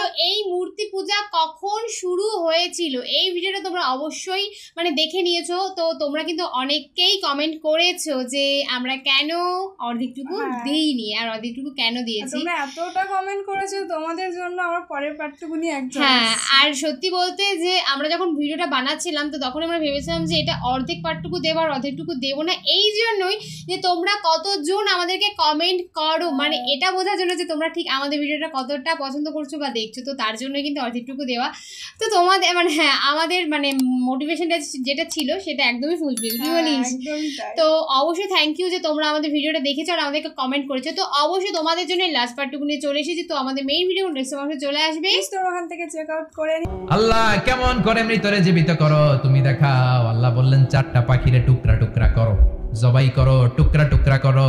তো এই মূর্তি পূজা কখন শুরু হয়েছিল এই ভিডিওটা তোমরা অবশ্যই মানে দেখে নিয়েছো। তো তোমরা কিন্তু অনেককেই কমেন্ট করেছো যে আমরা কেন অর্ধেকটুকু দিইনি আর অর্ধেকটুকু কেন দিয়েছি। তোমরা এতটা কমেন্ট করেছো, তোমাদের জন্য আমার পরের পার্টটুকুনি একদম। হ্যাঁ, আর সত্যি বলতে যে আমরা যখন ভিডিওটা বানাচ্ছিলাম তো তখন আমরা ভেবেছিলাম যে এটা অর্ধেক পার্টটুকু দেবো আর অর্ধেকটুকু দেবো না, এই জন্যই যে তোমরা কতজন আমাদেরকে কমেন্ট করো, মানে এটা বোঝার জন্য যে তোমরা ঠিক আমাদের ভিডিওটা কতটা পছন্দ করছো বা দেখছো, তো তার জন্য কিন্তু অর্ধেকটুকু দেওয়া। তো তোমাদের মানে হ্যাঁ আমাদের মানে মোটিভেশনটা যেটা ছিল সেটা একদমই ফুলফিল, কি বলিস? তো অবশ্যই থ্যাংক ইউ যে তোমরা আমাদের ভিডিওটা দেখেছো আর আমাদেরকে কমেন্ট করেছো। তো অবশ্যই তোমাদের জন্য লাস্ট পার্টটুকু নিয়ে চলে এসেছি। তো আমাদের মেইন ভিডিও নেক্সট মাসে চলে আসবে, তোমরা ওখান থেকে চেক আউট করে নিও। আল্লাহ কেমন করে মৃতরে জীবিত করো তুমি দেখাও। আল্লাহ বললেন 4টা পাখিরে টুকরা টুকরা করো, জবাই করো, টুকরা টুকরা করো,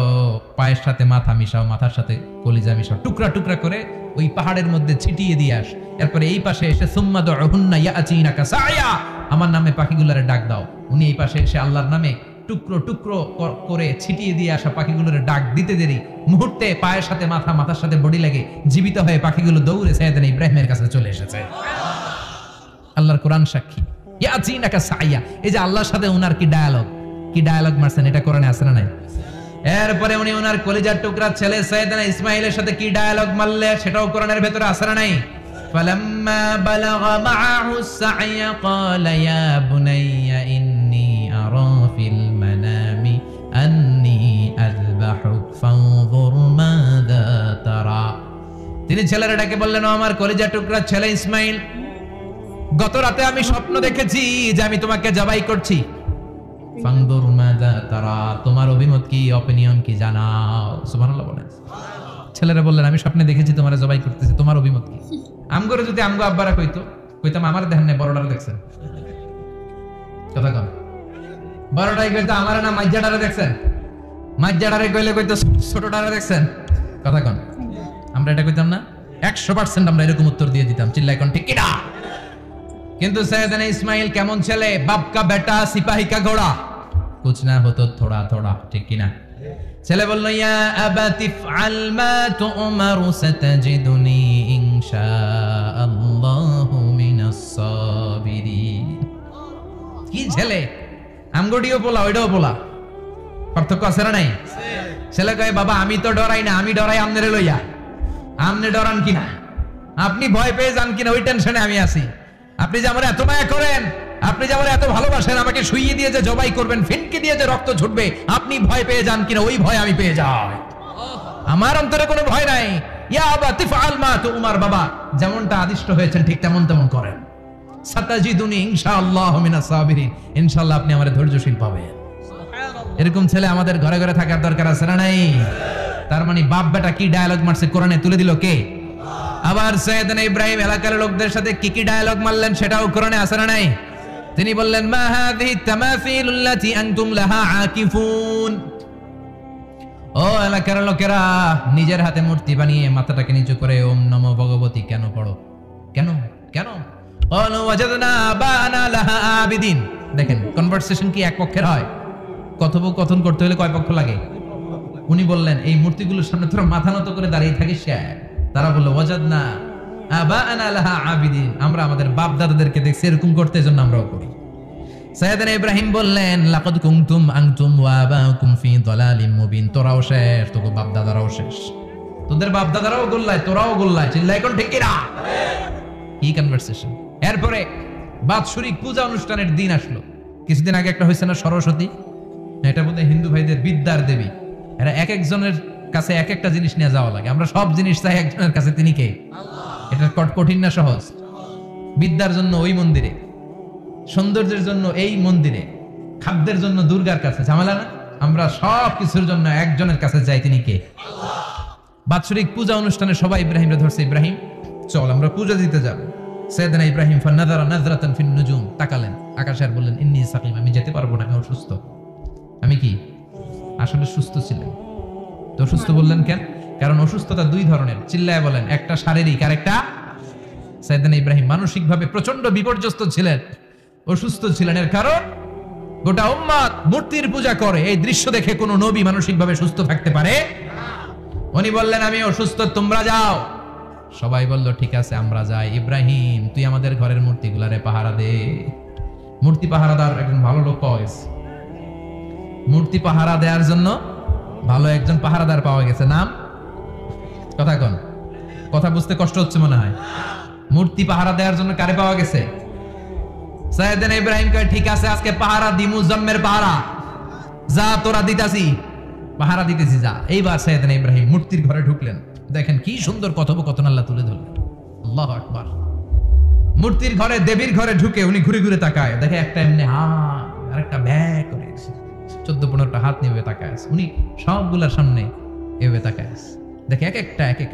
পায়ের সাথে মাথা মিশাও, মাথার সাথে কলিজা মিশাও, টুকরা টুকরা করে ওই পাহাড়ের মধ্যে ছিটিয়ে দিয়ে আস। এরপরে এই পাশে এসে সুম্মা দুহুন্না ইয়াতিনাকা সায়া, আমার নামে পাখিগুলোরে ডাক দাও। উনি এই পাশে এসে আল্লাহর নামে টুকরো টুকরো করে ছিটিয়ে দিয়ে আসা পাখিগুলোরে ডাক দিতে দেরি মুহূর্তে পায়ের সাথে মাথা, মাথার সাথে বডি লেগে জীবিত হয়ে পাখিগুলো দৌড়ে সাইয়েদনা ইব্রাহিমের কাছে চলে এসেছে। আল্লাহর কোরআন সাক্ষী, ইয়াতিনাকা সায়া, এই যে আল্লাহর সাথে উনার কি ডায়ালগ মারছেন, এটা কোরআনে আছে না নাই? এরপরে উনি ওনার কলিজার টুকরা ছেলে সাইয়েদনা ইসমাঈলের সাথে কি ডায়ালগ মারলে সেটাও কোরআনের ভেতরে আছে না নাই? ফালাম্মা বালাগা মাআহু সা'য়া ক্বালা ইয়া বুনাইয়া ইন্নী আরা ফিল মানামি আন্নী আযবাহুক ফানজুর মাযা তারা। তিনি ছেলের ডাকে বললেন, ও আমার কলিজার টুকরা ছেলে ইসমাঈল, গত রাতে আমি স্বপ্ন দেখেছি যে আমি তোমাকে জবাই করছি। ফানজুর মাযা তারা, তোমার অভিমত কি, অপিনিয়ন কি জানাও। সুবহানাল্লাহ বলেন। ছেলেরা বললেন, আমি স্বপ্নে দেখেছি তোমারে জবাই করতেছি, তোমার অভিমত কি? আমগরে যদি আমগো আব্বারা কইতাম আমার দেখেন না বড়টারে দেখছেন, কথা কম বড়টাই কইতো আমার না মাইজাডারে দেখছেন, মাইজাডারে কইলে কইতো ছোটটারে দেখছেন, কথা কম। আমরা এটা কইতাম না? 100% আমরা এরকম উত্তর দিয়ে দিতাম, চিল্লাই কোন ঠিক কিনা? কিন্তু সাইয়েদনা ইসমাঈল কেমন ছেলে, বাপ কা বেটা সিপাহী কা ঘোড়া, কুছ না হতো থোড়া থোড়া, ঠিক কিনা? ছেলে বলল, ইয়া আবাতি ফআল মা তুমারু সাতাজিদুনি ইনশাআল্লাহু মিনাস সাবিরিন। কি ছেলে, আমগডিও বলা ওইটাও বলা, পার্থক্য আছে না নাই? ছেলে কয়, বাবা আমি তো ডরাই না, আমি ডরাই আমনেরে লইয়া। আমনে ডরান কিনা, আপনি ভয় পেয়ে যান কিনা ওই টেনশনে আমি আছি। আপনি যে আমার এত মায়া করেন, আপনি যে আমার এত ভালোবাসেন, আমাকে শুইয়ে দিয়ে যে জবাই করবেন, ফিনকে দিয়ে যে রক্ত ছুটবে, আপনি ভয় পেয়ে যান কিনা ওই ভয় আমি পেয়ে যাই। আমার অন্তরে কোনো ভয় নাই। ইয়া আবাতি ফাআল মা তুমার, বাবা যেমনটা আদিষ্ট হয়েছেন ঠিক তেমন করেন। সাতাজিদুনি ইনশাআল্লাহু মিনাস সাবিরিন, ইনশাআল্লাহ আপনি আমারে ধৈর্যশীল পাবেন। এরকম ছেলে আমাদের ঘরে ঘরে থাকার দরকার আছে না নাই? তার মানে বাপ বেটা কি ডায়ালগ মারছে কোরআনে তুলে দিল কে? আবার সাইয়েদনা ইব্রাহিম এলাকার লোকদের সাথে কি ডায়ালগ মারলেন সেটাও কোরআনে আছে না নাই? তিনি বললেন, মা হাযিহি তামাসিলুল্লাতী আনতুম লাহা আকিফুন, ও এলাকার লোকেরা নিজের হাতে মূর্তি বানিয়ে মাথাটাকে নিচু করে ওম নমো ভগবতী কেন পড়ো? কেন কেন? ক্বালু ওয়াজাদনা আবানা লাহা আবিদিন। দেখেন কনভারসেশন কি এক পক্ষের হয়? কথোপকথন করতে হলে কয় পক্ষ লাগে? উনি বললেন, এই মূর্তিগুলোর সামনে তোরা মাথা নত করে দাঁড়িয়ে থাকিস। তারা বলল, ওয়াজাদনা আবানা লাহা আবিদিন, আমরা আমাদের বাপ দাদাদেরকে দেখছি এরকম করতে, এজন্য আমরাও করি। সাইয়েদনা ইব্রাহিম বললেন, লাকাদ কুনতুম আনতুম ওয়া আবাউকুম ফি দালালিম মুবিন, তোরাও শেষ, তোর বাপ দাদারাও শেষ, তোদের বাপ দাদারাও গোল্লায়, তোরাও গোল্লায়, চিল্লাই কোন ঠিক কিনা? কি কনভারসেশন। এরপরে বাৎসরিক পূজা অনুষ্ঠানের দিন আসলো। কিছুদিন আগে একটা হয়েছে না সরস্বতী, এটা বোধহয় হিন্দু ভাইদের বিদ্যার দেবী। এরা এক একজনের কাছে এক একটা জিনিস নিয়ে যাওয়া লাগে, আমরা সব জিনিস চাই একজনের কাছে, তিনি কে? এটা কঠিন না সহজ? বিদ্যার জন্য ওই মন্দিরে, সৌন্দর্যের জন্য এই মন্দিরে, খাদ্যের জন্য দুর্গার কাছে, ঝামেলা না? আমরা সব কিছুর জন্য একজনের কাছে যাই, তিনি কে? বাৎসরিক পূজা অনুষ্ঠানে সবাই ইব্রাহিমরে ধরছে, ইব্রাহিম চল আমরা পূজা দিতে যাব। সাইয়েদনা ইব্রাহিম ফানাযারা নাযরাতান ফিন নুজুম, তাকালেন আকাশে আর বললেন, ইন্নী সাকিম, আমি যেতে পারবো না, আমি অসুস্থ। আমি কি আসলে সুস্থ ছিলেন? তো অসুস্থ বললেন কেন? কারণ অসুস্থতা দুই ধরনের, চিল্লায় বলেন, একটা শারীরিক আর একটা। সাইয়েদনা ইব্রাহিম মানসিকভাবে প্রচন্ড বিপর্যস্ত ছিলেন, অসুস্থ ছিলেন। এর কারণ গোটা উম্মত মূর্তির পূজা করে, এই দৃশ্য দেখে কোনো নবী মানসিকভাবে সুস্থ থাকতে পারে? উনি বললেন, আমি অসুস্থ, তোমরা যাও সবাই বলল ঠিক আছে আমরা যাই। ইব্রাহিম তুই আমাদের ঘরের মূর্তিগুলারে পাহারা দে। মূর্তি পাহারাদার একজন ভালো লোক পাওয়া গেছে, মূর্তি পাহারা দেওয়ার জন্য ভালো একজন পাহারাদার পাওয়া গেছে। নাম কথা কন, কথা বুঝতে কষ্ট হচ্ছে মনে হয়। মূর্তি পাহারা দেওয়ার জন্য কারে পাওয়া গেছে? সাইয়েদনা ইব্রাহিম কয় ঠিক আছে আজকে পাহারা দিমু, জন্মের পাহারা, যা তোরা দিতাছি, পাহারা দিতেছি যা। এইবার সাইয়েদনা ইব্রাহিম মূর্তির ঘরে ঢুকলেন। দেখেন কি সুন্দর কথোপকথন আল্লাহ তুলে ধরলেন। আল্লাহু আকবার। মূর্তির ঘরে, দেবীর ঘরে ঢুকে উনি ঘুরে ঘুরে তাকায়, দেখে একটা এমনি হাত আর একটা ব্যাগ করে 14-15টা হাত নিয়ে তাকায় আছে। উনি সবগুলার সামনে এভাবে তাকায় আছে, দেখে এক একটা এক এক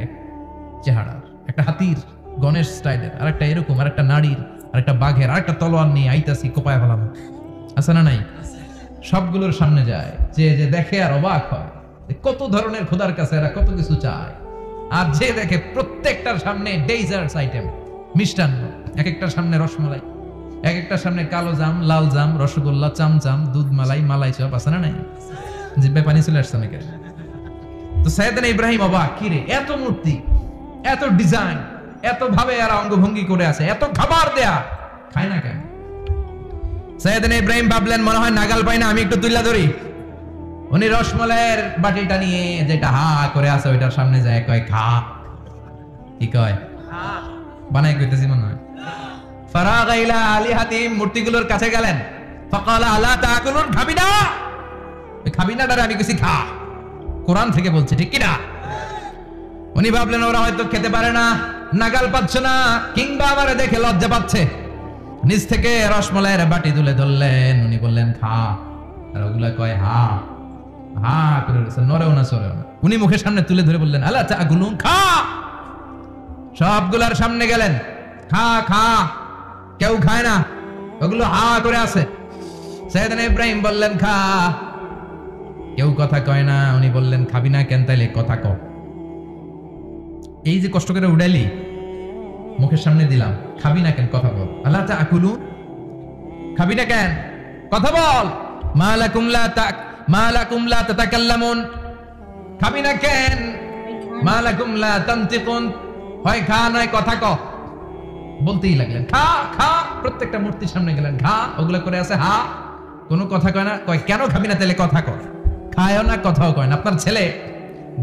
চেহারা, একটা হাতির গণেশ স্টাইলের, আর একটা এরকম, আর একটা নারীর, আর একটা বাঘের, আর একটা তলোয়ার নিয়ে আইতাছি কোপায় ফেলাম, আছে না নাই? সবগুলোর সামনে যায়, যে যে দেখে আর অবাক হয় কত ধরনের খোদার কাছে এরা কত কিছু চায়। আর যে দেখে প্রত্যেকটার সামনে ডেজার্টস আইটেম, মিষ্টান্ন, এক একটার সামনে রসমালাই, এক একটার সামনে কালো জাম, লাল জাম, রসগোল্লা, চামচাম, দুধ মালাই, মালাই চপ, আছে না নাই? জিব্বায় পানি চলে আসছে নাকি? তো সাইয়েদনা ইব্রাহিম অবাক, কি রে এত মূর্তি, এত ডিজাইন, এত ভাবে এরা অঙ্গভঙ্গি করে আছে, এত খাবার দেয়া, খায় না কেন? সাইয়েদনা ইব্রাহিম ভাবলেন মনে হয় নাগাল পাই না, আমি একটু তুইলা ধরি। উনি রসমালাইয়ের বাটিটা নিয়ে যেটা হা করে আছে ওইটার সামনে যায়, কয় খা। কি কয়? বানাই কইতেছি মনে হয়। ফারাগা ইলা আলিহাতিহিম, মূর্তিগুলোর কাছে গেলেন। ফাকালা আলা তাকুলুন, খাবি না? খাবি না ডারে আমি কিছু খা, কোরআন থেকে বলছে, ঠিক কি না? উনি ভাবলেন ওরা হয়তো খেতে পারে না, নাগাল পাচ্ছে না, কিংবা আমারে দেখে লজ্জা পাচ্ছে। নিজ থেকে রসমালাইয়ের বাটি তুলে ধরলেন, উনি বললেন খা, আর ওগুলা কয় হা হা করে রয়েছে, নরেও না সরেও না। উনি মুখের সামনে তুলে ধরে বললেন আলা তাকুলুন, খা। সবগুলার সামনে গেলেন, খা খা, কেউ খায় না, ওগুলো হা করে আছে। সাইয়েদনা ইব্রাহিম বললেন খা, কেউ কথা কয় না। উনি বললেন খাবি না কেন? তাইলে কথা ক। এই যে কষ্ট করে উড়াইলি, মুখের সামনে দিলাম, খাবি না কেন? কথা বল। আলা তাকুলুন, খাবি না কেন? কথা বল। মালাকুম লা তাতাকাল্লামুন, খাবি না কেন? মালাকুম লা তানতিকুন, হয় খা নয় কথা ক। বলতেই লাগলেন খা খা, প্রত্যেকটা মূর্তির সামনে গেলেন, খা, ওগুলা করে আছে হা, কোনো কথা কয় না। কয় কেন খাবি না? তাহলে কথা কর। খায়ও না, কথাও কয় না। আপনার ছেলে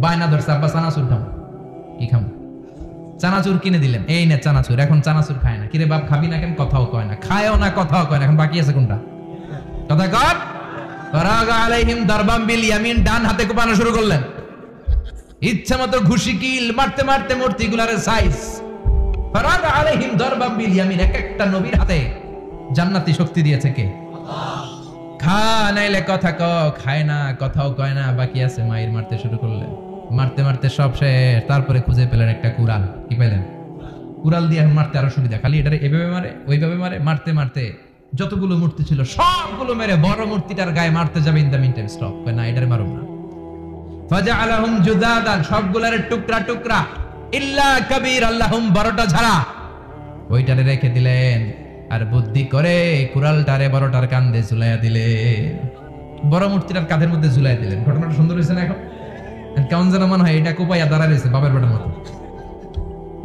বায়না ধরছে, আব্বা চানাচুর খাবো। কি খাবো? চানাচুর কিনে দিলেন, এই নে চানাচুর। এখন চানাচুর খায় না। কিরে বাপ খাবি না কেন? কথাও কয় না। খায়ও না, কথাও কয় না। এখন বাকি আছে কোনটা? কথা কর। ফারাগা আলাইহিম দারবাম বিল ইয়ামিন, ডান হাতে কোপানো শুরু করলেন। ইচ্ছা মতো ঘুষি কিল মারতে মারতে মূর্তিগুলার সাইজ। ফারাগা আলাইহিম দারবাম বিল ইয়ামিন, এক একটা নবীর হাতে জান্নাতি শক্তি দিয়েছে কে? আল্লাহ। খা নাইলে কথা ক, খায় না, কথাও কয় না, বাকি আছে মাইর মারতে শুরু করলেন। মারতে মারতে সব শেষ। তারপরে খুঁজে পেলেন একটা কুড়াল। কি পেলেন? কুড়াল দিয়ে মারতে আরো সুবিধা, খালি এটারে এভাবে মারে, ওইভাবে মারে। মারতে মারতে যতগুলো মূর্তি ছিল সবগুলো মেরে বড় মূর্তিটার গায়ে মারতে যাবে, in the meantime stop, না এটারে মারুম না। ফাজআলাহুম জুদাদান, সবগুলার টুকরা টুকরা, ইল্লা কাবীর আল্লাহুম, বড়টা ছাড়া ওইটারে রেখে দিলেন। আর বুদ্ধি করে কুড়ালটারে বড়টার কাঁধে ঝুলাইয়া দিলেন, বড় মূর্তিটার কাঁধের মধ্যে ঝুলাইয়া দিলেন। ঘটনাটা সুন্দর হয়েছে না? এখন কেমন যেন মনে হয় এটা কোপাইয়া দাঁড়া রয়েছে বাবার বেটার মতো।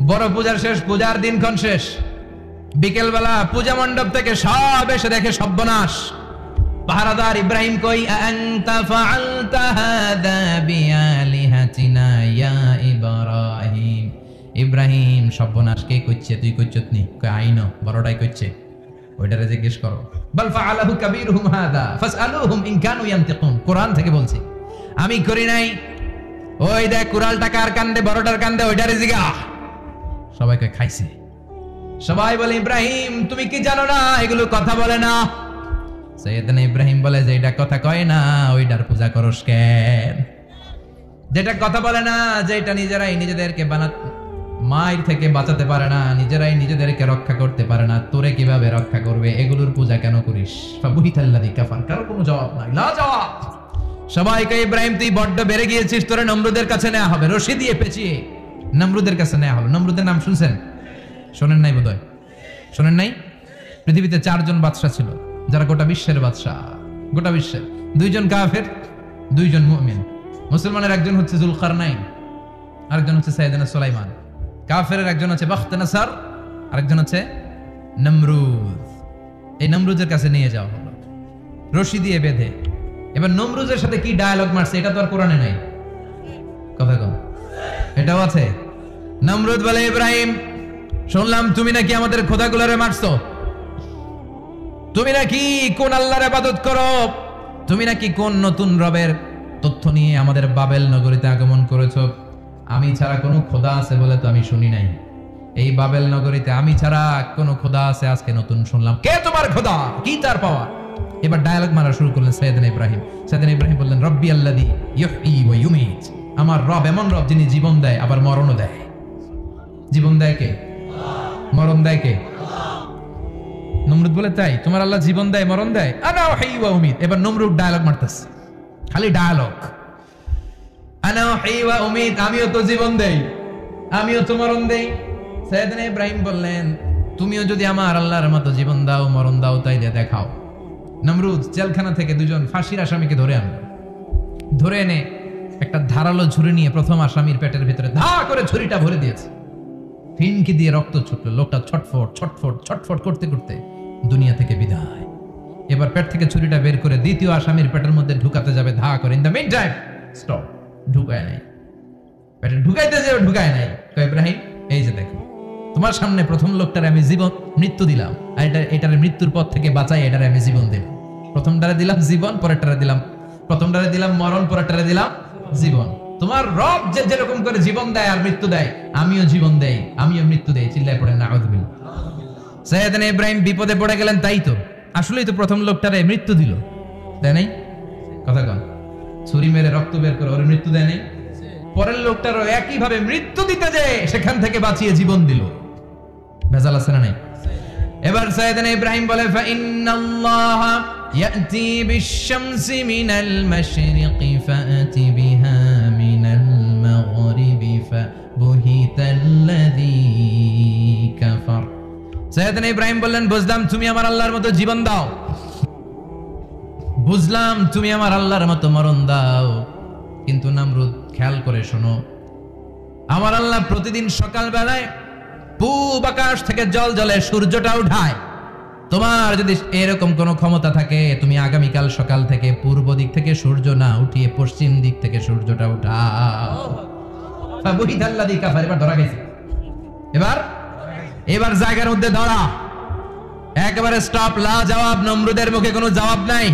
বড় পূজার শেষ, পূজার দিনক্ষণ শেষ। বিকেল বেলা পূজা মণ্ডপ থেকে সব এসে দেখে সর্বনাশ। পাহারাদার ইব্রাহিম কই, আনতা ফাআলতা হাদা বিআলিহাতিনা ইয়া ইব্রাহিম। ইব্রাহিম সর্বনাশ কে কইছে? তুই কইছত নি? কই আইনো, বড়টাই কইছে। ওইটারে জিজ্ঞেস করো। বাল ফাআলাহু কাবীরুহুম হাদা ফাসআলুহুম ইন কানু ইয়ানতিকুন, কোরআন থেকে বলছি, আমি করি নাই। ওই দেখ কুড়ালটা কার কান্দে? বড়টার কান্দে, ওইটারে জিগা। সবাই কই খাইছে। সবাই বলে ইব্রাহিম তুমি কি জানো না এগুলো কথা বলে না? সাইয়েদনা ইব্রাহিম বলে যে এটা কথা কয় না, ওইটার পূজা করস কেন? যেটা কথা বলে না, যেটা নিজেরাই নিজেদেরকে মায়ের থেকে বাঁচাতে পারে না, নিজেরাই নিজেদেরকে রক্ষা করতে পারে না, তোরে কিভাবে রক্ষা করবে? এগুলোর পূজা কেন করিস? ফাবুহিতাল্লাযী কাফার, কারো কোনো জবাব নাই, লা জবাব। সবাইকে ইব্রাহিম তুই বড্ড বেড়ে গিয়েছিস, তোরে নমরুদের কাছে নেওয়া হবে, রশি দিয়ে পেঁচিয়ে নমরুদের কাছে নেওয়া হলো। নমরুদের নাম শুনছেন? শোনেন নাই বোধহয়? শোনেন নাই? পৃথিবীতে 4 জন বাদশা ছিল, যারা গোটা বিশ্বের বাদশা। গোটা বিশ্বের 2 জন কাফের, 2 জন মুমিন। মুসলমানের একজন হচ্ছে জুলকারনাইন, আরেকজন হচ্ছে সাইয়েদনা সুলাইমান। কাফেরের একজন হচ্ছে বখতনাসার, আরেকজন হচ্ছে নমরুদ। এই নমরুদের কাছে নিয়ে যাওয়া হলো রশি দিয়ে বেঁধে। এবার নমরুদের সাথে কি ডায়ালগ মারছে এটা তো আর কোরআনে নাই, কথা কম, এটাও আছে। নমরুদ বলে, ইব্রাহিম শুনলাম তুমি নাকি আমাদের খোদাগুলোরে মারছো, তুমি নাকি কোন আল্লাহর ইবাদত করো, তুমি নাকি কোন নতুন রবের তথ্য নিয়ে আমাদের বাবেল নগরীতে আগমন করেছো। আমি ছাড়া কোনো খোদা আছে বলে তো আমি শুনি নাই, এই বাবেল নগরীতে আমি ছাড়া কোনো খোদা আছে আজকে নতুন শুনলাম। কে তোমার খোদা, কি তার পাওয়া? এবার ডায়ালগ মারা শুরু করলেন সাইয়েদনা ইব্রাহিম। সাইয়েদনা ইব্রাহিম বললেন, রব্বি আল্লাযী ইউহয়ী ওয়া ইউমীত, আমার রব এমন রব যিনি জীবন দেয় আবার মরণও দেয়। জীবন দেয় কে? মরণ দেয় কে? নমরুদ বলে, তাই তোমার আল্লাহ জীবন দেয় মরণ দেয়? আনা উহয়ী ওয়া উমীত। এবার নমরুদ ডায়ালগ মারতেছে, খালি ডায়ালগ, আনা উহয়ী ওয়া উমীত, আমিও তো জীবন দেই, আমিও তো মরণ দেই। সাইয়েদনা ইব্রাহিম বললেন, তুমিও যদি আমার আল্লাহর মতো জীবন দাও মরণ দাও তাইলে দেখাও। নমরুদ জেলখানা থেকে দুজন ফাঁসির আসামিকে ধরে আনলো, ধরে এনে একটা ধারালো ছুরি নিয়ে প্রথম আসামির পেটের ভিতরে ধা করে ছুরিটা ভরে দিয়েছে। ফিনকি দিয়ে রক্ত ছুটলো, লোকটা ছটফট ছটফট ছটফট করতে করতে দুনিয়া থেকে বিদায়। এবার পেট থেকে ছুরিটা বের করে দ্বিতীয় আসামির পেটের মধ্যে ঢুকাতে যাবে ধা করে। In the meantime stop, ঢুকায় নাই, পেটে ঢুকাইতে যাবে ঢুকায় নাই। কয়, ইব্রাহিম এই যে দেখো, তোমার সামনে প্রথম লোকটারে আমি জীবন মৃত্যু দিলাম, আর এটারে মৃত্যুর পথ থেকে বাঁচাই এটারে আমি জীবন দিলাম। প্রথমটারে দিলাম জীবন, পরেরটারে দিলাম, প্রথমটারে দিলাম মরণ, পরেরটারে দিলাম জীবন। তোমার রব যে যেরকম করে জীবন দেয় আর মৃত্যু দেয়, আমিও জীবন দেই আমিও মৃত্যু দেই। চিল্লায় পড়েন নাউযুবিল্লাহ। সাইয়েদনা ইব্রাহিম বিপদে পড়ে গেলেন, তাই তো আসলেই তো প্রথম লোকটারে মৃত্যু দিল, তাই নাই? কথা কন, ছুরি মেরে রক্ত বের করে ওর মৃত্যু দেয় নাই? পরের লোকটারও একই ভাবে মৃত্যু দিতে যায়, সেখান থেকে বাঁচিয়ে জীবন দিল। ভেজাল আছে না নাই? এবার সাইয়েদনা ইব্রাহিম বলে, ফাইন্নাল্লাহা ইয়াতি বিশ-শামসি মিনাল মাশরিকি ফাআতি বিহা মিনাল মাগরিবি ফাবুহিতাল্লাযী কাফার। সাইয়েদনা ইব্রাহিম বললেন, বুঝলাম তুমি আমার আল্লাহর মতো জীবন দাও, বুঝলাম তুমি আমার আল্লাহর মতো মরণ দাও, কিন্তু নমরুদ খেয়াল করে শোনো, আমার আল্লাহ প্রতিদিন সকাল বেলায় পূব আকাশ থেকে জল জলে সূর্যটা উঠায়। তোমার যদি এরকম কোনো ক্ষমতা থাকে, তুমি আগামীকাল সকাল থেকে পূর্ব দিক থেকে সূর্য না উঠিয়ে পশ্চিম দিক থেকে সূর্যটা উঠাও। ফাবুহিতাল্লাযী কাফার। এবার ধরা গেছে, এবার জায়গার মধ্যে ধরা, একেবারে স্টপ, লা জবাব। নমরুদের মুখে কোনো জবাব নাই।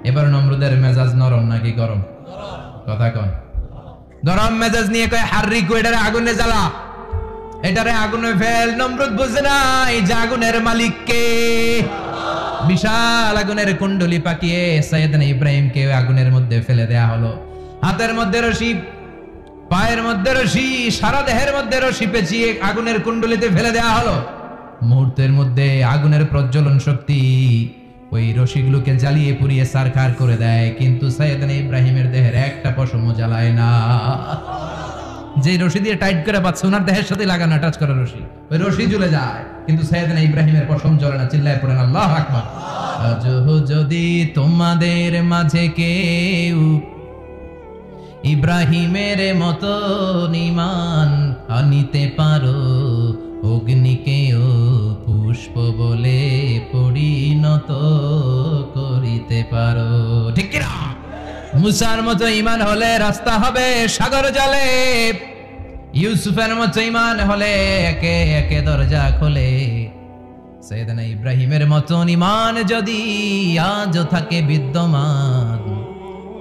এবার নমরুদের মেজাজ নরম নাকি গরম? কথা কন। গরম মেজাজ নিয়ে কয়, হাররিকু, এটারে আগুনে জ্বালা, এটারে আগুনে ফেল। নমরুদ বুঝে না এই যে আগুনের মালিক কে। বিশাল আগুনের কুণ্ডলি পাকিয়ে সাইয়েদনা ইব্রাহিমকে আগুনের মধ্যে ফেলে দেয়া হলো। হাতের মধ্যে রশি, পায়ের মধ্যে রশি, সারা দেহের মধ্যে রশি পেঁচিয়ে আগুনের কুণ্ডলিতে ফেলে দেয়া হলো। মুহূর্তের মধ্যে আগুনের প্রজ্বলন শক্তি ওই রশিগুলোকে জ্বালিয়ে পুড়িয়ে সারখার করে দেয়, কিন্তু সাইয়েদনা ইব্রাহিমের দেহের একটা পশমও জ্বালায় না। যে রশি দিয়ে টাইট করে পাচ্ছে, ওনার দেহের সাথে লাগানো টাচ করা রশি, ওই রশি জ্বলে যায়, কিন্তু সাইয়েদনা ইব্রাহিমের পশম জ্বলে না। চিল্লায় পড়েন আল্লাহু আকবার। যদি তোমাদের মাঝে কেউ ইব্রাহিমের মতো ঈমান আনিতে পারো, অগ্নিকেও পুষ্প বলে পরিণত করিতে পারো, ঠিক কি না? মুসার মতো ঈমান হলে রাস্তা হবে সাগর জলে, ইউসুফের মতো ঈমান হলে একে একে দরজা খোলে। সাইয়েদনা ইব্রাহিমের মতো ঈমান যদি আজও থাকে বিদ্যমান,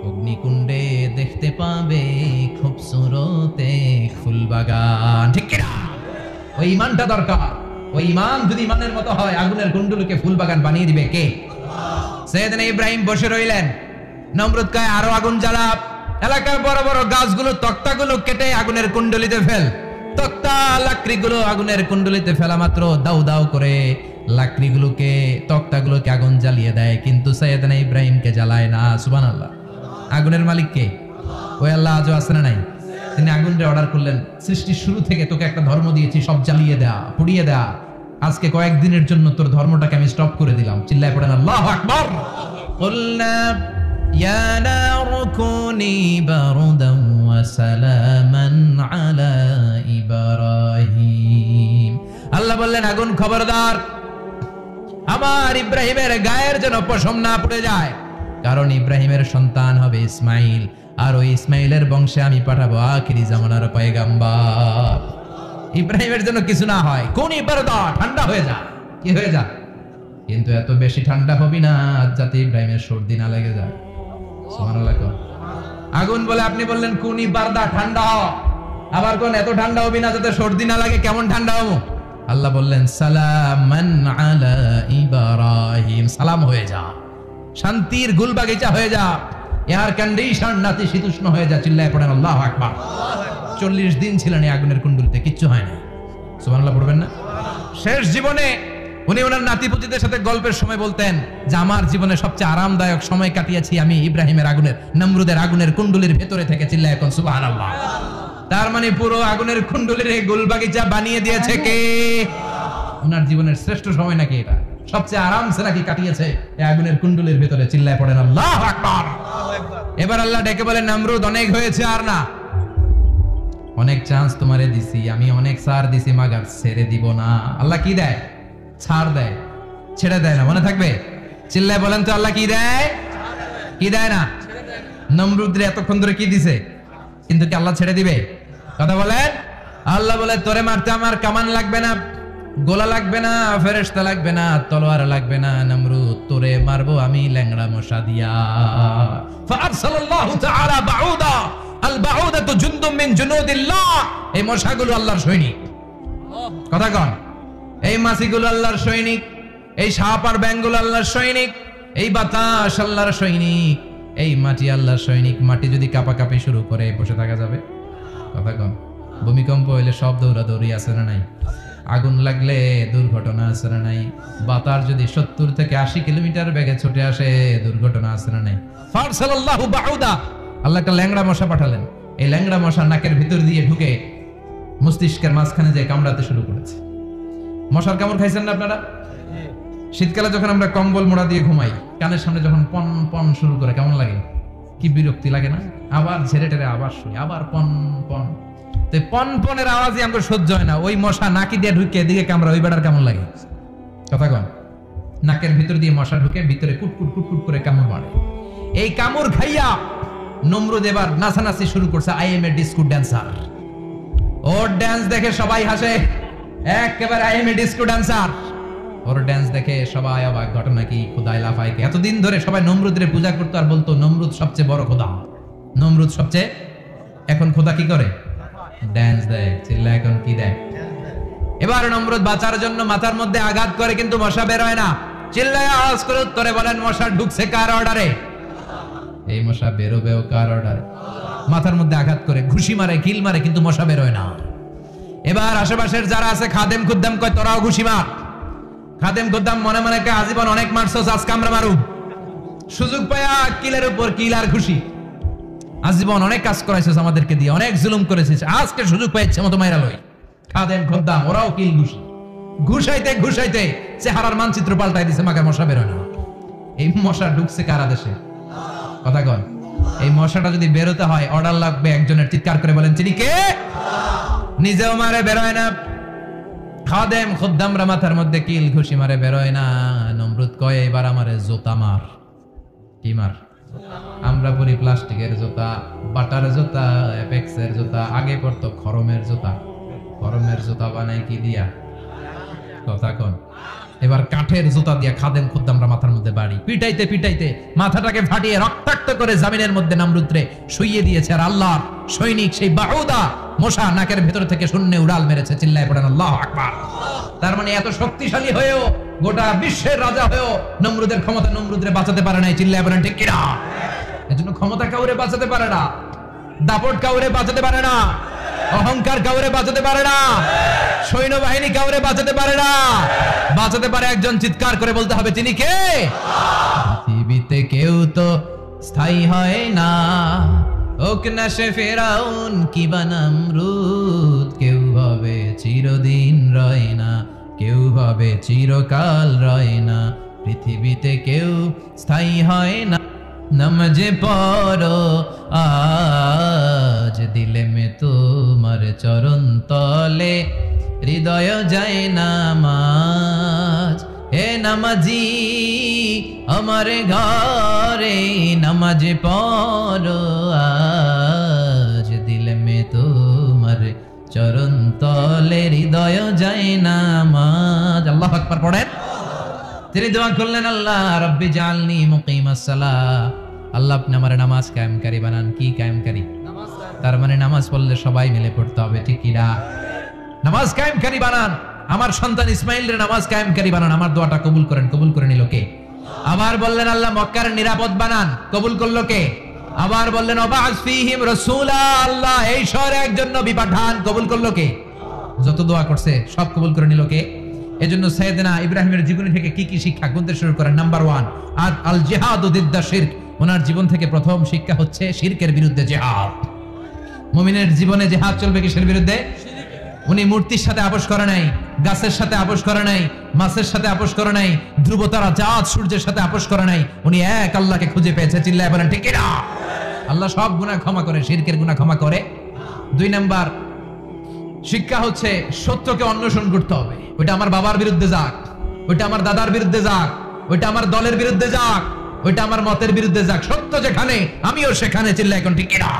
অগ্নিকুণ্ডে দেখতে পাবে খুবসুরত এক ফুলবাগান, ঠিক কি না? ওই ঈমানটা দরকার। ওই ঈমান যদি ঈমানের মতো হয়, আগুনের কুণ্ডলকে ফুলবাগান বানিয়ে দিবে কে? সাইয়েদনা ইব্রাহিম বসে রইলেন। নমরুদ কয়, আরো আগুন জ্বালা, এলাকার বড় বড় গাছগুলো, তক্তাগুলো কেটে আগুনের কুণ্ডলিতে ফেল। তক্তা লাকড়িগুলো আগুনের কুণ্ডলিতে ফেলা মাত্র দাউ দাউ করে লাকড়িগুলোকে, তক্তাগুলোকে আগুন জ্বালিয়ে দেয়, কিন্তু সাইয়েদনা ইব্রাহিমকে জ্বালায় না। সুবহানাল্লাহ। আগুনের মালিক কে? ওই আল্লাহ আজও আছে না নাই? তিনি আগুনরে অর্ডার করলেন, সৃষ্টির শুরু থেকে তোকে একটা ধর্ম দিয়েছি, সব জ্বালিয়ে দেয়া, পুড়িয়ে দেয়া, আজকে কয়েকদিনের জন্য তোর ধর্মটাকে আমি স্টপ করে দিলাম। চিল্লায় পড়েন আল্লাহু আকবার। কুলনা ইয়া নারু কুনি বারদান ওয়া সালামান আলা ইব্রাহিম। আল্লাহ বললেন আগুন খবরদার, আমার ইব্রাহিমের গায়ের যেন পশম না পড়ে যায়, কারণ ইব্রাহিমের সন্তান হবে ইসমাইল, আর ওই ইসমাইলের বংশে আমি পাঠাবো আখিরি জামানার পয়গাম্বর। ইব্রাহিমের জন্য কিছু না হয়, কোন ইবারদা ঠান্ডা হয়ে যা, কি হয়ে যা, কিন্তু এত বেশি ঠান্ডা হবি না যাতে ইব্রাহিমের সর্দি না লেগে যায়। সুবহানাল্লাহ। আগুন বলে আপনি বললেন কোন ইবারদা ঠান্ডা হ, আবার কোন এত ঠান্ডা হবি না যাতে সর্দি না লাগে, কেমন ঠান্ডা হবো? আল্লাহ বললেন সালামান আলা ইব্রাহিম, সালাম হয়ে যা, শান্তির গুলবাগিচা হয়ে যা, এয়ার কন্ডিশন নাতি শীতুষ্ণ হয়ে যা। চিল্লায় পড়েন আল্লাহু আকবার। 40 দিন ছিলেন এই আগুনের কুণ্ডুলিতে, কিচ্ছু হয় না। সুবহানাল্লাহ পড়বেন না? শেষ জীবনে উনি ওনার নাতিপুতিদের সাথে গল্পের সময় বলতেন যে আমার জীবনে সবচেয়ে আরামদায়ক সময় কাটিয়েছি আমি ইব্রাহিমের আগুনের, নমরুদের আগুনের কুণ্ডুলির ভেতরে থেকে। চিল্লায় এখন সুবহানাল্লাহ। তার মানে পুরো আগুনের কুণ্ডুলির এই গোলবাগিচা বানিয়ে দিয়েছে কে? ওনার জীবনের শ্রেষ্ঠ সময় নাকি এটা, সবচেয়ে আরামসে নাকি কাটিয়েছে এই আগুনের কুণ্ডুলির ভেতরে। চিল্লায় পড়েন আল্লাহু আকবার। এবার আল্লাহ ডেকে বলেন নমরুদ অনেক হয়েছে, আর না, অনেক চান্স তোমারে দিছি আমি, অনেক ছাড় দিছি, মাগার ছেড়ে দিব না। আল্লাহ কি দেয়? ছাড় দেয়, ছেড়ে দেয় না। মনে থাকবে? চিল্লায় বলেন তো আল্লাহ কি দেয়? কি দেয় না? নমরুদরে এতক্ষণ ধরে কি দিছে, কিন্তু কি আল্লাহ ছেড়ে দিবে? কথা বলেন। আল্লাহ বলে তোরে মারতে আমার কামান লাগবে না, গোলা লাগবে না, ফেরেশতা লাগবে না, তলোয়ার লাগবে না, নমরুদ তোরে মারবো আমি ল্যাংড়া মশা দিয়া। ফাআরসালাল্লাহু তাআলা বাউদা, আল বাউদাতু জুনদুম মিন জুনুদিল্লাহ। এই মশাগুলো আল্লাহর সৈনিক। কথা কন। এই মাছিগুলো আল্লাহর সৈনিক, এই সাপ আর ব্যাঙগুলো আল্লাহর সৈনিক, এই বাতাস আল্লাহর সৈনিক, এই মাটি আল্লাহর সৈনিক। মাটি যদি কাঁপাকাঁপি শুরু করে বসে থাকা যাবে? কথা কন। ভূমিকম্প হইলে সব দৌড়াদৌড়ি আছে না নাই? আগুন লাগলে দুর্ঘটনা আছে না নাই? বাতাস যদি 70 থেকে 80 কিলোমিটার বেগে ছুটে আসে দুর্ঘটনা আছে না নাই? ফারসালাল্লাহু বাউদা, আল্লাহ একটা ল্যাংড়া মশা পাঠালেন। এই ল্যাংড়া মশা নাকের ভিতর দিয়ে ঢুকে মস্তিষ্কের মাঝখানে যে কামড়াতে শুরু করেছে। মশার কামড় খাইছেন না আপনারা? শীতকালে যখন আমরা কম্বল মোড়া দিয়ে ঘুমাই, কানের সামনে যখন পন পন শুরু করে কেমন লাগে? কি বিরক্তি লাগে না? আবার ঝেড়ে টেরে আবার শুই, আবার পন পন। তো পন পনের আওয়াজই আমাকে সহ্য হয় না। ওই মশা নাকি দিয়ে ঢুকে এদিকে কামড়া, ওই বেড়ার কেমন লাগে? কথা কন। নাকের ভিতর দিয়ে মশা ঢুকে ভিতরে কুটকুট কুটকুট করে কামড় মারে। এই কামড় খাইয়া নমরুদ এবার নাচানাচি শুরু করছে। I M A disco dancer. Or dance দেখে সবাই হাসে, একেবারে I M A disco dancer. Or dance দেখে সবাই অবাক। ঘটনা কি? খোদাই লাফায়। এতদিন ধরে সবাই নমরুদের পূজা করতো আর বলতো নমরুদ সবচেয়ে বড় খোদা, নমরুদ সবচেয়ে। এখন খোদা কি করে? ড্যান্স দেয়। চিল্লা এখন কি দেয়? এবার নমরুদ বাঁচার জন্য মাথার মধ্যে আঘাত করে, কিন্তু মশা বের হয় না। চিল্লায় আওয়াজ করে উত্তরে বলেন মশা ঢুকছে কার অর্ডারে? এই মশা বেরোবেও কার অর্ডারে? মাথার মধ্যে আঘাত করে ঘুষি মারে, কিল মারে, কিন্তু মশা বের হয় না। এবার আশেপাশের যারা আছে খাদেম খুদ্দাম কয় তোরাও ঘুষি মার। খাদেম খুদ্দাম মনে মনে কয় আজীবন অনেক মারছস, আজকে আমরা মারু। সুযোগ পায়া কিলের উপর কিল আর ঘুষি। আজীবন অনেক কাজ করাইছিস আমাদেরকে দিয়ে, অনেক জুলুম করেছিস, আজকে সুযোগ পাইছে মতো মাইরা লই। খাদেম খুদ্দাম ওরাও কিল ঘুষি। ঘুষাইতে ঘুষাইতে চেহারার মানচিত্র পাল্টাই দিছে, মাকে মশা বের হয় না। এই মশা ঢুকছে কারা দেশে? কথা কন। এই মশাটা যদি বেরোতে হয় অর্ডার লাগবে একজনের। চিৎকার করে বলেন তিনি কে? নিজেও মারে, বেরোয় না। খাদেম খুদ্দামরা মাথার মধ্যে কিল ঘুষি মারে, বেরোয় না। নমরুদ কয় এবার আমারে জুতা মার। কি মার? আমরা পরি প্লাস্টিকের জুতা, বাটার জুতা, অ্যাপেক্সের জুতা, আগে পড়তো খরমের জুতা। খরমের জুতা বানায় কি দিয়া? কথা কন। এবার কাঠের জুতা দিয়া খাদেম খুদ্দামরা মাথার মধ্যে বাড়ি। পিটাইতে পিটাইতে মাথাটাকে ফাটিয়ে রক্তাক্ত করে জামিনের মধ্যে নমরুদরে শুইয়ে দিয়েছে। আর আল্লাহ সৈনিক সেই বাউদা মশা নাকের ভেতর থেকে শূন্যে উড়াল মেরেছে। চিল্লায় পড়েন আল্লাহু আকবার। তার মানে এত শক্তিশালী হয়েও, গোটা বিশ্বের রাজা হয়েও নমরুদের ক্ষমতা নমরুদরে বাঁচাতে পারে নাই। চিল্লায় পড়েন ঠিক কিনা? এজন্য ক্ষমতা কাউরে বাঁচাতে পারে না, দাপট কাউরে বাঁচাতে পারে না, অহংকার কাউরে বাঁচাতে পারে না, সৈন্যবাহিনী কাউরে বাঁচাতে পারে না। বাঁচাতে পারে একজন। চিৎকার করে বলতে হবে তিনি কে? পৃথিবীতে কেউ তো স্থায়ী হয় না, হোক না সে ফেরাউন কিবা নমরুদ। কেউ হবে চিরদিন রয় না, কেউ হবে চিরকাল রয় না। পৃথিবীতে কেউ স্থায়ী হয় না, नमाज़े पढ़ो आज दिले में तुम्हार चरण तले हृदय जाए नामाज हे नमाजी हमारे घरे नमाज़े पढ़ो आज दिले में तुम्हार चरण तले हृदय जाए नामाज अल्लाह अकबर पढ़ें তিনি দোয়া করলেন আল্লাহ রব্বি জালনি মুকিমাস সালাহ আল্লাহ আপনি আমার নামাজ কায়েমকারী বানান কি কায়েমকারী তার মানে নামাজ পড়লে সবাই মিলে পড়তে হবে ঠিক কি না নামাজ কায়েমকারী বানান আমার সন্তান ইসমাইলের নামাজ কায়েমকারী বানান আমার দোয়াটা কবুল করে নিল কে আবার বললেন আল্লাহ মক্কার নিরাপদ বানান কবুল করলো কে আবার বললেন ওয়াবাস ফীহিম রাসূলা আল্লাহ এই শহরে একজন নবী পাঠান কবুল করলো কে যত দোয়া করছে সব কবুল করে নিল কে এজন্য সাইয়েদনা ইব্রাহিমের জীবনী থেকে কি কি শিক্ষা গুনতে শুরু করেন নাম্বার 1 আল জিহাদু দিদ্দা শিরক ওনার জীবন থেকে প্রথম শিক্ষা হচ্ছে শিরকের বিরুদ্ধে জিহাদ মুমিনের জীবনে জিহাদ চলবে কিসের বিরুদ্ধে উনি মূর্তির সাথে আপোষ করে নাই গাছের সাথে আপোষ করে নাই মাছের সাথে আপোষ করে নাই ধ্রুব তারা চাঁদ সূর্যের সাথে আপোষ করে নাই উনি এক আল্লাহকে খুঁজে পেয়েছে চিল্লায় বলেন ঠিক না আল্লাহ সব গুনাহ ক্ষমা করে শিরকের গুনাহ ক্ষমা করে 2 নাম্বার শিক্ষা হচ্ছে সত্যকে অন্বেষণ করতে হবে ওটা আমার বাবার বিরুদ্ধে যাক ওটা আমার দাদার বিরুদ্ধে যাক ওটা আমার দলের বিরুদ্ধে যাক ওটা আমার মতের বিরুদ্ধে যাক সত্য যেখানে আমিও সেখানে চিল্লা এখন ঠিক না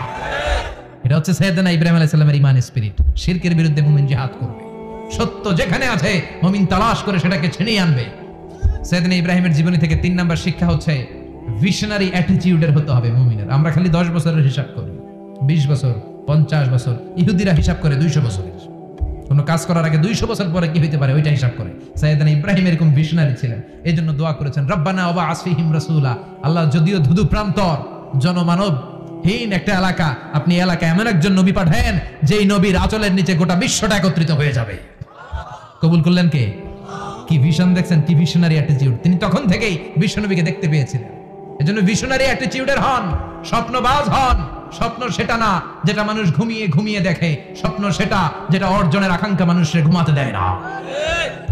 এটা হচ্ছে সাইয়েদনা ইব্রাহিম আলাইহিস সালামের ঈমান স্পিরিট শিরকের বিরুদ্ধে মুমিন জিহাদ করবে সত্য যেখানে আছে মুমিন তালাশ করে সেটাকে ছিনিয়ে আনবে সাইয়েদনা ইব্রাহিমের জীবনী থেকে 3 নাম্বার শিক্ষা হচ্ছে ভিশনারি অ্যাটিটিউডের হতে হবে মুমিনের আমরা খালি 10 বছরের হিসাব করি 20 বছর 50 বছর ইহুদিরা হিসাব করে 200 বছরের কোন কাজ করার আগে 200 বছর পরে কি হইতে পারে ওইটা হিসাব করে সাইয়েদনা ইব্রাহিম এরকম ভিশনারি ছিলেন এইজন্য দোয়া করেছেন রব্বানা ওয়াবাস ফীহিম রাসূলা আল্লাহ যদিও ধুধু প্রান্তর জনমানব হীন একটা এলাকা আপনি এলাকায় এমন একজন নবী পাঠান যেই নবীর আঁচলের নিচে গোটা বিশ্বটা একত্রিত হয়ে যাবে কবুল করলেন কে কি ভিশন দেখছেন কি ভিশনারি অ্যাটিটিউড তিনি তখন থেকেই বিশ্বনবীকে দেখতে পেয়েছিলেন এজন্য ভিশনারি অ্যাটিটিউডের হন স্বপ্নবাজ হন স্বপ্ন সেটা না যেটা মানুষ ঘুমিয়ে ঘুমিয়ে দেখে স্বপ্ন সেটা যেটা অর্জনের আকাঙ্ক্ষা মানুষের ঘুমাতে দেয় না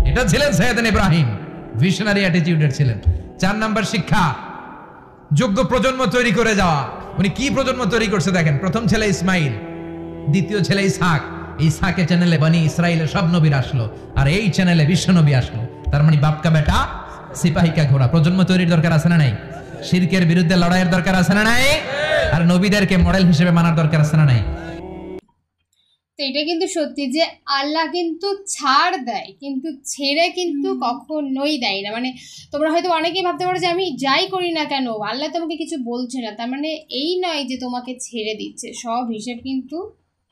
এটা ছিলেন সাইয়েদনা ইব্রাহিম ভিশনারি অ্যাটিটিউডের ছিলেন 4 নাম্বার শিক্ষা যোগ্য প্রজন্ম তৈরি করে যাওয়া উনি কি প্রজন্ম তৈরি করছে দেখেন প্রথম ছেলে ইসমাইল দ্বিতীয় ছেলে ইসহাক ইসহাকের চ্যানেলে বনি ইসরাইলের সব নবীর আসলো আর এই চ্যানেলে বিশ্ব নবী আসলো তার মানে বাপ কা বেটা সিপাহী কা ঘোড়া প্রজন্ম তৈরির দরকার আছে না নাই শিরকের বিরুদ্ধে লড়াইয়ের দরকার আছে না নাই আর নবীদেরকে মডেল হিসেবে মানার দরকার আছে না নাই তো এটা কিন্তু সত্যি যে আল্লাহ কিন্তু ছাড় দেয় কিন্তু ছেড়ে কিন্তু কখনোই দেয় না মানে তোমরা হয়তো অনেকেই ভাবতে পারো যে আমি যাই করি না কেন আল্লাহ তোমাকে কিছু বলছে না তার মানে এই নয় যে তোমাকে ছেড়ে দিচ্ছে সব হিসেব কিন্তু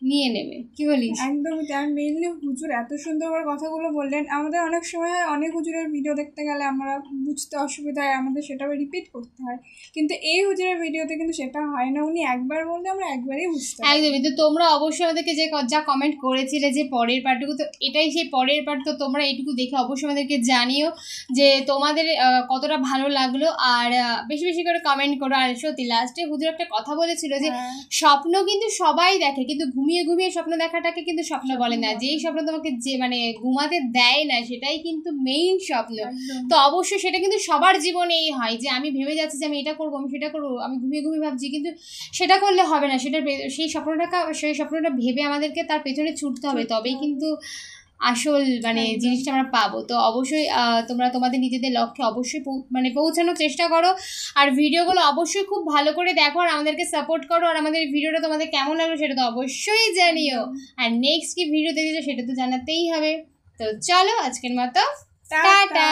নিয়ে নেবে কি বলিস একদমই তাই মেইনলি হুজুর এত সুন্দর করে কথাগুলো বললেন আমাদের অনেক সময় হয় অনেক হুজুরের ভিডিও দেখতে গেলে আমরা বুঝতে অসুবিধা হয় আমাদের সেটা রিপিট করতে হয় কিন্তু এই হুজুরের ভিডিওতে কিন্তু সেটা হয় না উনি একবার বললে আমরা একবারেই বুঝতে পারি একদমই তো তোমরা অবশ্যই আমাদেরকে যে যা কমেন্ট করেছিলে যে পরের পার্টটুকু তো এটাই সেই পরের পার্ট তো তোমরা এইটুকু দেখে অবশ্যই আমাদেরকে জানিও যে তোমাদের কতটা ভালো লাগলো আর বেশি বেশি করে কমেন্ট করো আর সত্যি লাস্টে হুজুর একটা কথা বলেছিল যে স্বপ্ন কিন্তু সবাই দেখে কিন্তু ঘুমিয়ে ঘুমিয়ে স্বপ্ন দেখাটাকে কিন্তু স্বপ্ন বলে না যেই স্বপ্ন তোমাকে যে মানে ঘুমাতে দেয় না সেটাই কিন্তু মেইন স্বপ্ন তো অবশ্যই সেটা কিন্তু সবার জীবনেই হয় যে আমি ভেবে যাচ্ছি যে আমি এটা করবো আমি সেটা করবো আমি ঘুমিয়ে ঘুমিয়ে ভাবছি কিন্তু সেটা করলে হবে না সেটা সেই স্বপ্নটা ভেবে আমাদেরকে তার পেছনে ছুটতে হবে তবেই কিন্তু আসল মানে জিনিসটা আমরা পাবো তো অবশ্যই তোমরা তোমাদের নিজেদের লক্ষ্যে অবশ্যই মানে পৌঁছানোর চেষ্টা করো আর ভিডিওগুলো অবশ্যই খুব ভালো করে দেখো আর আমাদেরকে সাপোর্ট করো আর আমাদের ভিডিওটা তোমাদের কেমন লাগলো সেটা তো অবশ্যই জানিও আর নেক্সট কি ভিডিও দেখেছো সেটা তো জানাতেই হবে তো চলো আজকের মতো টাটা।